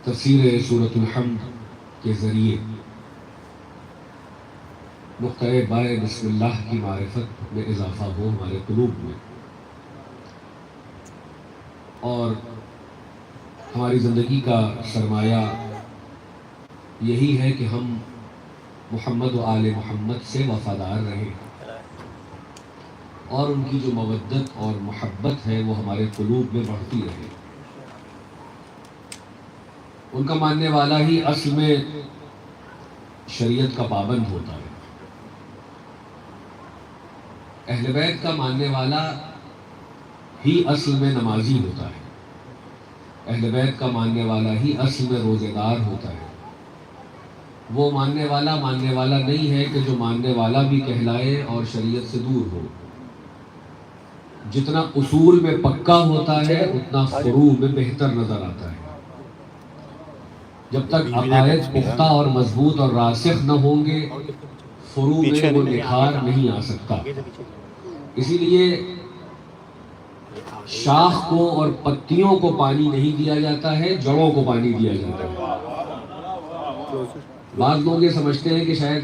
تفسیر سورۃ الحمد کے ذریعے نقطۂ بائے بسم اللہ کی معرفت میں اضافہ ہو ہمارے قلوب میں، اور ہماری زندگی کا سرمایہ یہی ہے کہ ہم محمد و آل محمد سے وفادار رہیں، اور ان کی جو مودت اور محبت ہے وہ ہمارے قلوب میں بڑھتی رہے۔ ان کا ماننے والا ہی اصل میں شریعت کا پابند ہوتا ہے، اہل بیت کا ماننے والا ہی اصل میں نمازی ہوتا ہے، اہل بیت کا ماننے والا ہی اصل میں روزے دار ہوتا ہے۔ وہ ماننے والا نہیں ہے کہ جو ماننے والا بھی کہلائے اور شریعت سے دور ہو۔ جتنا اصول میں پکا ہوتا ہے اتنا فروع میں بہتر نظر آتا ہے۔ جب تک عقائد پختہ اور مضبوط اور راسخ نہ ہوں گے، فروع میں وہ نکھار نہیں آ سکتا۔ اسی لیے شاخ کو اور پتیوں کو پانی نہیں دیا جاتا ہے، جڑوں کو پانی دیا جاتا ہے۔ بعض لوگ یہ سمجھتے ہیں کہ شاید،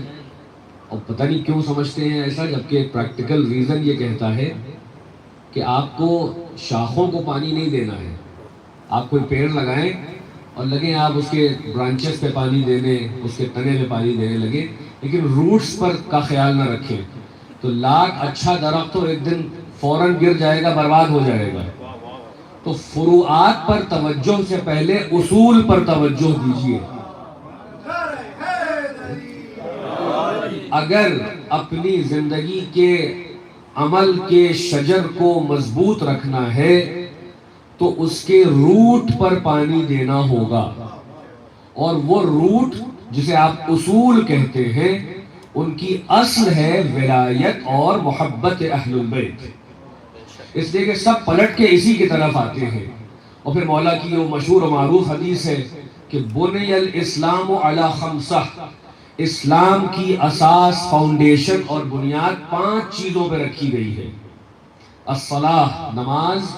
اور پتہ نہیں کیوں سمجھتے ہیں ایسا، جبکہ پریکٹیکل ریزن یہ کہتا ہے کہ آپ کو شاخوں کو پانی نہیں دینا ہے۔ آپ کوئی پیڑ لگائیں اور لگیں آپ اس کے برانچز پہ پانی دینے، اس کے تنے پہ پانی دینے لگے، لیکن روٹس پر کا خیال نہ رکھیں تو لاکھ اچھا درخت اور ایک دن فوراً گر جائے گا، برباد ہو جائے گا۔ تو فروعات پر توجہ سے پہلے اصول پر توجہ دیجیے۔ اگر اپنی زندگی کے عمل کے شجر کو مضبوط رکھنا ہے تو اس کے روٹ پر پانی دینا ہوگا، اور وہ روٹ جسے آپ اصول کہتے ہیں ان کی اصل ہے ولایت اور محبت اہل البیت۔ اس لیے کہ سب پلٹ کے اسی کی طرف آتے ہیں۔ اور پھر مولا کی وہ مشہور و معروف حدیث ہے کہ بنی الاسلام علی خمسہ، اسلام کی اساس، فاؤنڈیشن اور بنیاد 5 چیزوں پہ رکھی گئی ہے: الصلاۃ، نماز،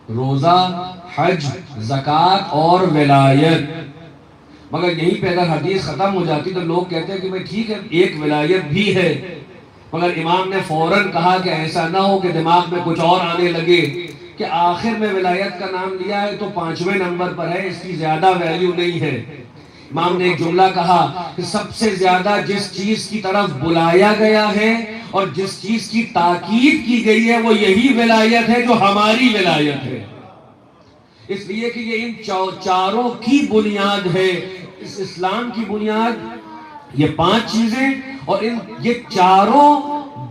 روزہ، حج، زکوٰۃ اور ولایت۔ مگر یہیں پہ اگر حدیث ختم ہو جاتی تو لوگ کہتے ہیں کہ بھئی ٹھیک ہے ایک ولایت بھی ہے، مگر امام نے فوراً کہا کہ ایسا نہ ہو کہ دماغ میں کچھ اور آنے لگے کہ آخر میں ولایت کا نام لیا ہے تو 5ویں نمبر پر ہے، اس کی زیادہ ویلیو نہیں ہے۔ امام نے ایک جملہ کہا کہ سب سے زیادہ جس چیز کی طرف بلایا گیا ہے اور جس چیز کی تاکید کی گئی ہے وہ یہی ولایت ہے جو ہماری ولایت ہے۔ اس لیے کہ یہ ان چاروں کی بنیاد ہے، اس اسلام کی بنیاد یہ 5 چیزیں، اور یہ چاروں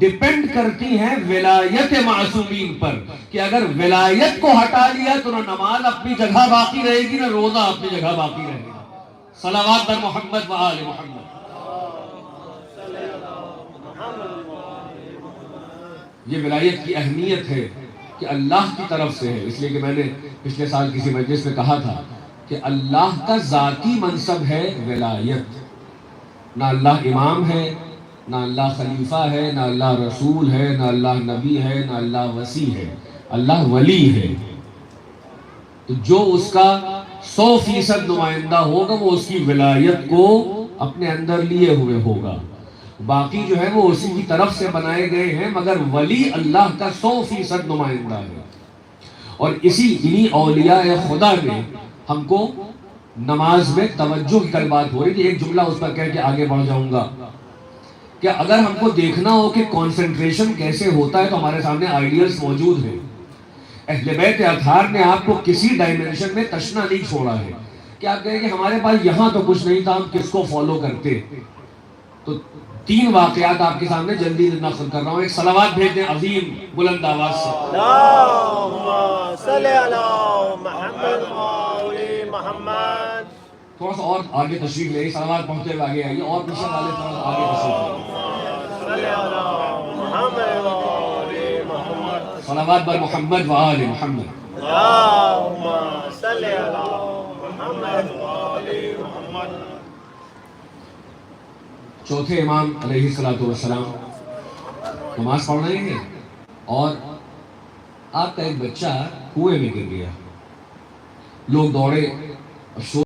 ڈیپینڈ کرتی ہیں ولایت معصومین پر، کہ اگر ولایت کو ہٹا لیا تو نہ نماز اپنی جگہ باقی رہے گی، نہ روزہ اپنی جگہ باقی رہے گا۔ صلوات بر محمد و آل محمد۔ یہ ولایت کی اہمیت ہے کہ اللہ کی طرف سے ہے، اس لیے کہ میں نے پچھلے سال کسی مجلس میں کہا تھا کہ اللہ کا ذاتی منصب ہے ولایت۔ نہ اللہ امام ہے، نہ اللہ خلیفہ ہے، نہ اللہ رسول ہے، نہ اللہ نبی ہے، نہ اللہ وصی ہے، اللہ ولی ہے۔ تو جو اس کا 100% نمائندہ ہوگا وہ اس کی ولایت کو اپنے اندر لیے ہوئے ہوگا۔ باقی جو ہے وہ اسی کی طرف سے بنائے گئے ہیں، مگر ولی اللہ کا 100% نمائندہ ہے۔ اور انہی اولیاء خدا میں ہم کو نماز میں توجہ کی کل بات ہو رہی تھی، ایک جملہ اس پر کہہ کے آگے بڑھ جاؤں گا کہ اگر ہم کو دیکھنا ہو کہ کنسنٹریشن کیسے ہوتا ہے تو ہمارے سامنے آئیڈیلز موجود ہیں۔ اہل بیت اطہار نے آپ کو کسی ڈائمنشن میں تشنا نہیں چھوڑا ہے کہ آپ کہیں کہ ہمارے پاس یہاں تو کچھ نہیں تھا، ہم کس کو فالو کرتے۔ تو 3 واقعات آپ کے سامنے جلدی نقل کر رہا ہوں۔ ایک صلوات بھیج دیں عظیم بلند آواز سے۔ اللہم صلی علی محمد و آل محمد۔ تھوڑا سا اور آگے تشریف لے، صلوات پہنچتے ہوئے آگے آئیے، اور پیچھے والے تھوڑا سا آگے تشریف لے۔ صلی علی محمد و آل محمد۔ صلوات بر محمد و آل محمد۔ اللہم صلی علی محمد و آل محمد۔ چوتھے امام علیہ السلام نماز پڑھ رہے ہیں اور آپ کا ایک بچہ کنویں میں گر گیا۔ لوگ دوڑے اور